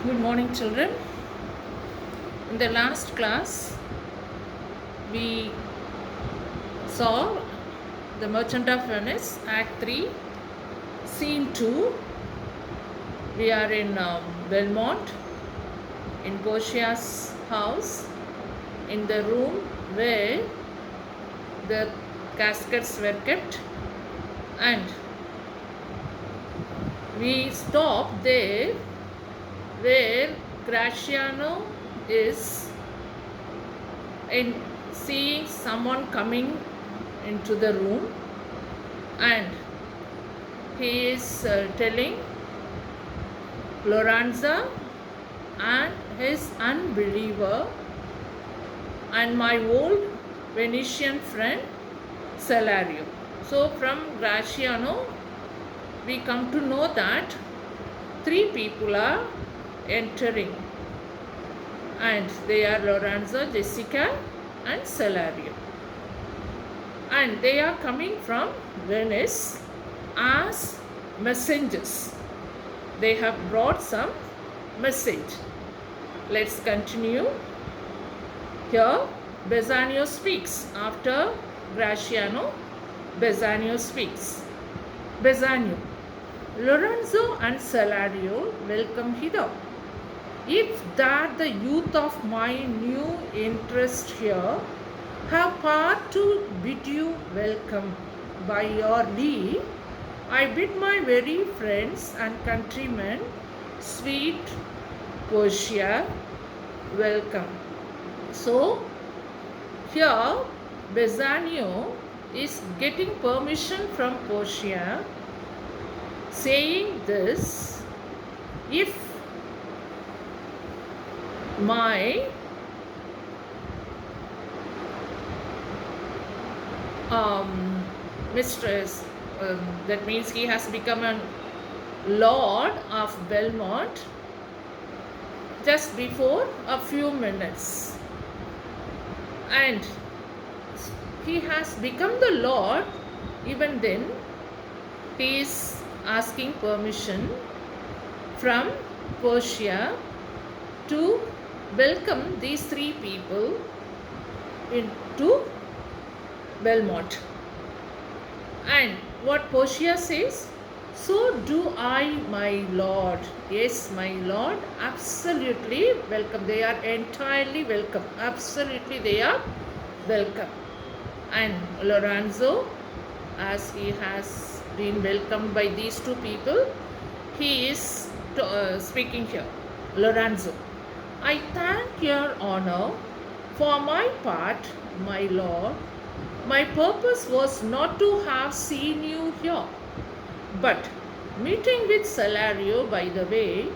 Good morning, children. In the last class, we saw The Merchant of Venice, Act 3, Scene 2. We are in Belmont, in Portia's house, in the room where the caskets were kept, and we stopped there where Graciano is in seeing someone coming into the room, and he is telling Lorenzo and his unbeliever and my old Venetian friend Salario. So from Graciano we come to know that three people are entering, and they are Lorenzo, Jessica and Salario, and they are coming from Venice as messengers. They have brought some message. Let's continue. Here Bassanio speaks. After Graciano, Bassanio speaks. Bassanio: Lorenzo and Salario, welcome hither. If that the youth of my new interest here have part to bid you welcome, by your leave, I bid my very friends and countrymen, sweet Portia, welcome. So here Bassanio is getting permission from Portia, saying this: if my mistress, that means he has become a lord of Belmont just before a few minutes, and he has become the lord. Even then he is asking permission from Portia to welcome these three people into Belmont. And what Portia says: so do I, my lord. Yes, my lord, absolutely welcome. They are entirely welcome. Absolutely they are welcome. And Lorenzo, as he has been welcomed by these two people, he is speaking here. Lorenzo: I thank your honor. For my part, my lord, my purpose was not to have seen you here, but meeting with Salario by the way,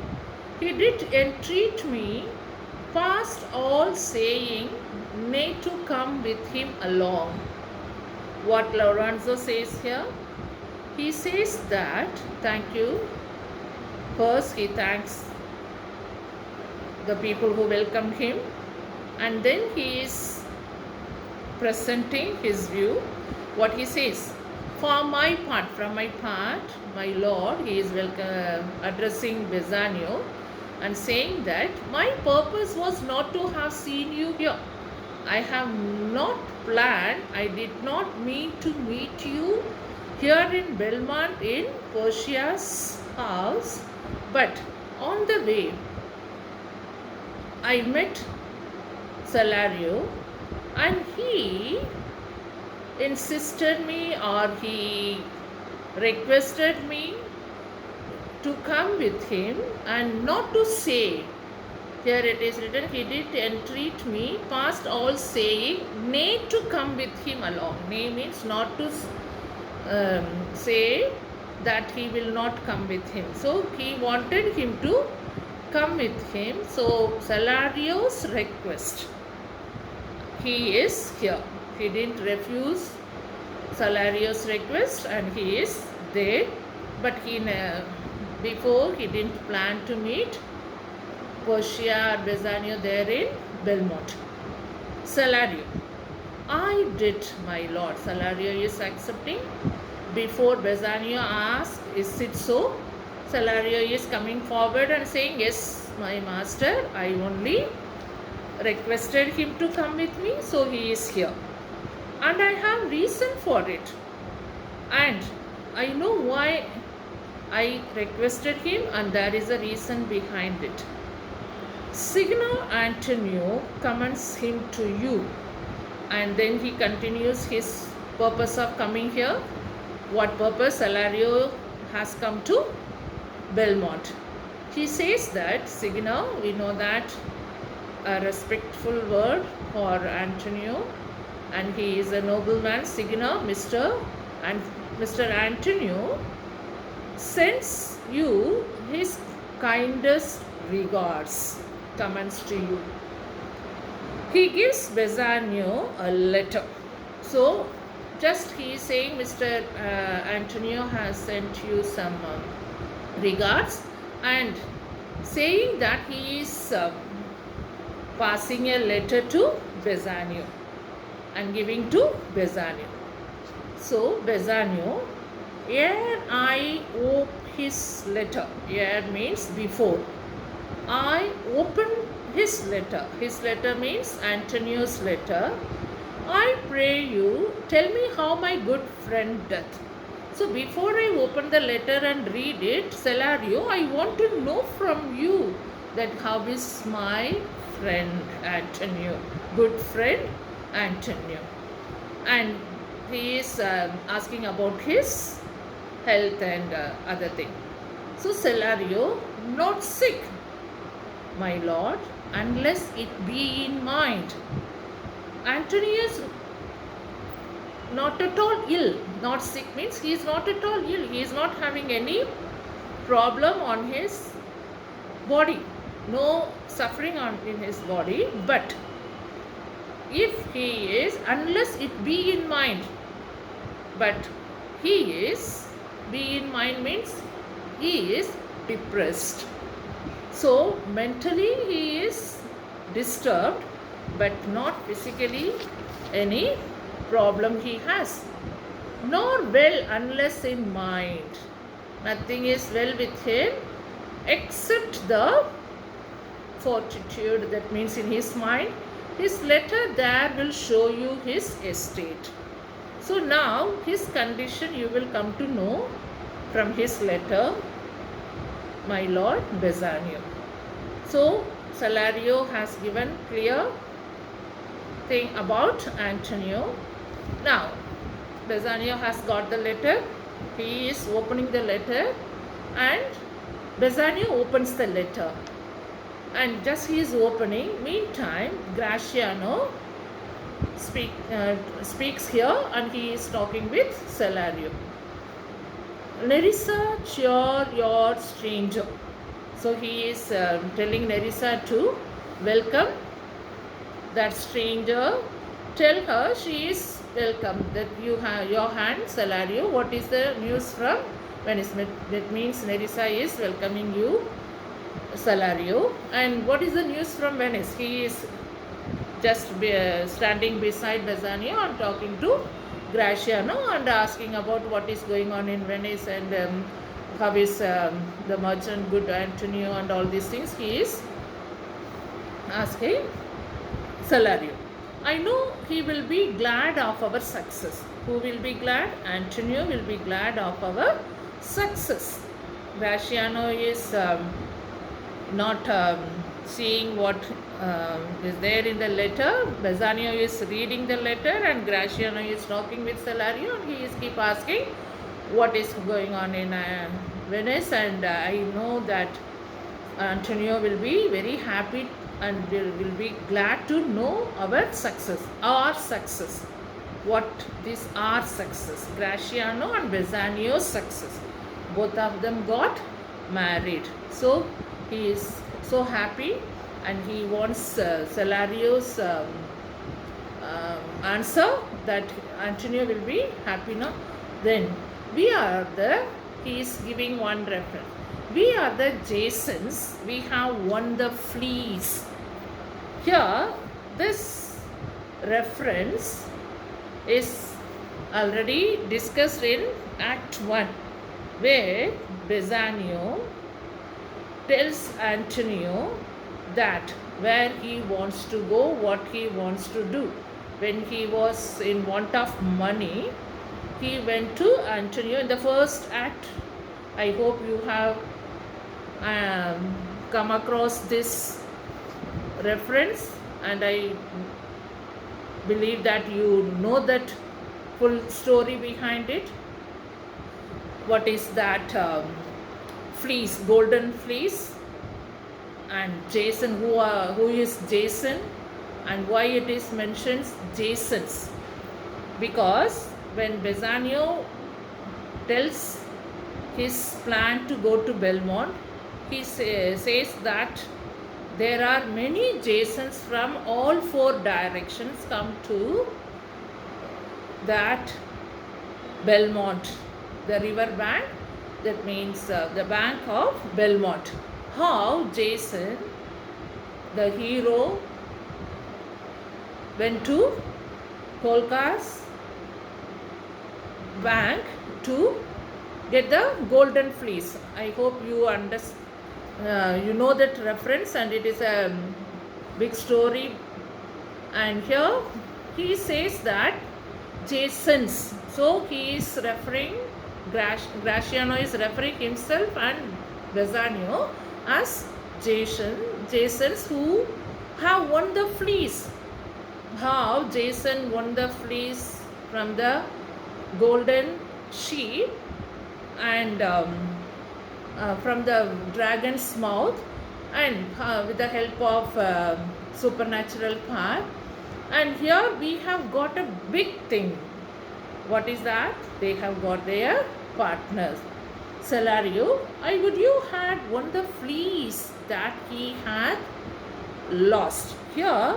he did entreat me past all saying, nay, to come with him along. What Lorenzo says here? He says that, thank you. First he thanks the people who welcomed him, and then he is presenting his view. What he says: for my part, from my part, my lord, he is addressing Bassanio and saying that my purpose was not to have seen you here. I have not planned, I did not mean to meet you here in Belmont in Portia's house, but on the way I met Salario, and he insisted me, or he requested me to come with him and not to say. Here it is written, he did entreat me past all saying, nay, to come with him along. Nay means not to say that he will not come with him. So he wanted him to come with him. So Salario's request, he is here. He didn't refuse Salario's request, and he is there. But he before he didn't plan to meet Portia or Bassanio there in Belmont. Salario: I did, my lord. Salario is accepting. Before Bassanio asks, is it so? Salario is coming forward and saying, yes, my master, I only requested him to come with me, so he is here. And I have reason for it. And I know why I requested him, and there is a reason behind it. Signor Antonio commends him to you. And then he continues his purpose of coming here. What purpose Salario has come to Belmont. He says that, Signor, we know that a respectful word for Antonio, and he is a nobleman. Signor, Mr. Antonio sends you his kindest regards, comments to you. He gives Bassanio a letter. So, just he is saying, Mr. Antonio has sent you some regards, and saying that he is passing a letter to Bassanio and giving to Bassanio. So, Bassanio, ere I open his letter, ere means before, I open his letter. His letter means Antonio's letter. I pray you, tell me how my good friend doth. So before I open the letter and read it, Salario, I want to know from you that how is my friend Antonio, good friend Antonio. And he is asking about his health and other thing. So Salario, not sick, my lord, unless it be in mind. Antonio is not at all ill. Not sick means he is not at all ill. He is not having any problem on his body. No suffering in his body. But if he is, unless it be in mind, but he is, be in mind means he is depressed. So mentally he is disturbed, but not physically any problem he has. Nor well unless in mind. Nothing is well with him except the fortitude, that means in his mind. His letter there will show you his estate. So now his condition you will come to know from his letter, my lord Bassanio. So Salario has given clear thing about Antonio. Now Bassanio has got the letter. He is opening the letter, and Bassanio opens the letter. And just he is opening, meantime Gratiano speaks here, and he is talking with Salario. Nerissa, cheer your stranger. So he is telling Nerissa to welcome that stranger. Tell her she is welcome, that you have your hand, Salario. What is the news from Venice? That means Nerissa is welcoming you, Salario. And what is the news from Venice? He is just standing beside Bassanio and talking to Gratiano and asking about what is going on in Venice, and how is the merchant good Antonio, and all these things he is asking Salario. I know he will be glad of our success. Who will be glad? Antonio will be glad of our success. Gratiano is not seeing what is there in the letter. Bassanio is reading the letter, and Gratiano is talking with Salario, and he is keep asking what is going on in Venice, and I know that Antonio will be very happy and will be glad to know our success, what this our success, Gratiano and Bassanio's success. Both of them got married. So he is so happy, and he wants Salario's answer that Antonio will be happy now. Then he is giving one reference. We are the Jasons, we have won the fleece. Here, this reference is already discussed in Act 1, where Bassanio tells Antonio that where he wants to go, what he wants to do. When he was in want of money, he went to Antonio in the first act. I hope you have come across this reference, and I believe that you know that full story behind it. What is that fleece, golden fleece, and Jason, who is Jason, and why it is mentioned Jasons? Because when Bassanio tells his plan to go to Belmont, he says that there are many Jasons from all four directions come to that Belmont, the river bank, that means the bank of Belmont. How Jason, the hero, went to Polka's bank to get the golden fleece. I hope you understand. You know that reference, and it is a big story. And here he says that Jasons. So he is referring, Gratiano is referring himself and Bassanio as Jasons who have won the fleece. How Jason won the fleece from the golden sheep and from the dragon's mouth, and with the help of supernatural power. And here we have got a big thing. What is that? They have got their partners. Salario, I would you had won the fleece that he had lost. Here,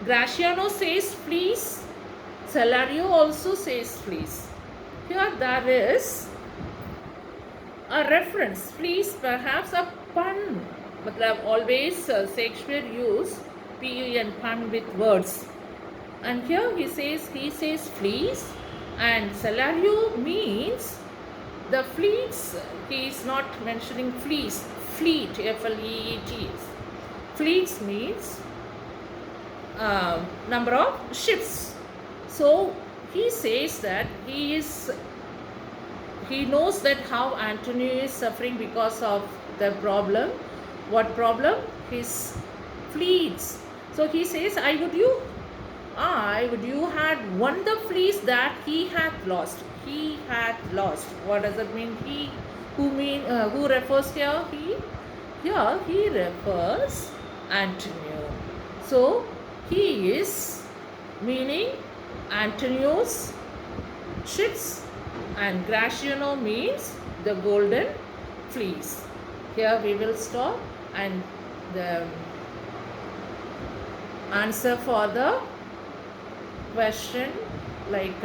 Gratiano says fleece. Salario also says fleece. Here there is a reference. Fleece, perhaps a pun. Matlab always Shakespeare use pun, pun with words. And here he says fleece, and Salario means the fleets. He is not mentioning fleece. Fleet, F-L-E-E-T. Fleets means number of ships. So he says that he knows that how Antonio is suffering because of the problem. What problem? His fleets. So he says, I would you had won the fleece that he had lost. He had lost. What does it mean? Who refers here? Here he refers Antonio. So he is meaning Antonio's ships, and Gratiano means the golden fleece. Here we will stop, and the answer for the question, like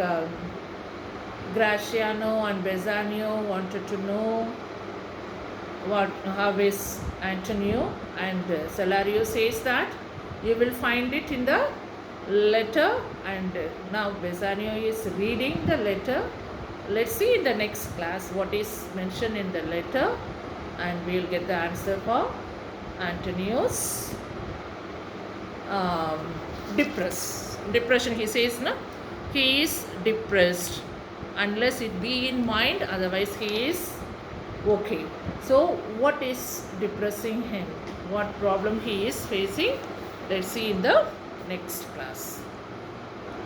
Gratiano and Bassanio wanted to know how is Antonio, and Salario says that you will find it in the letter, and now Bassanio is reading the letter. Let's see in the next class what is mentioned in the letter, and we will get the answer for Antonio's depression. He says, no, he is depressed unless it be in mind, otherwise he is okay. So what is depressing him? What problem he is facing? Let's see in the next class.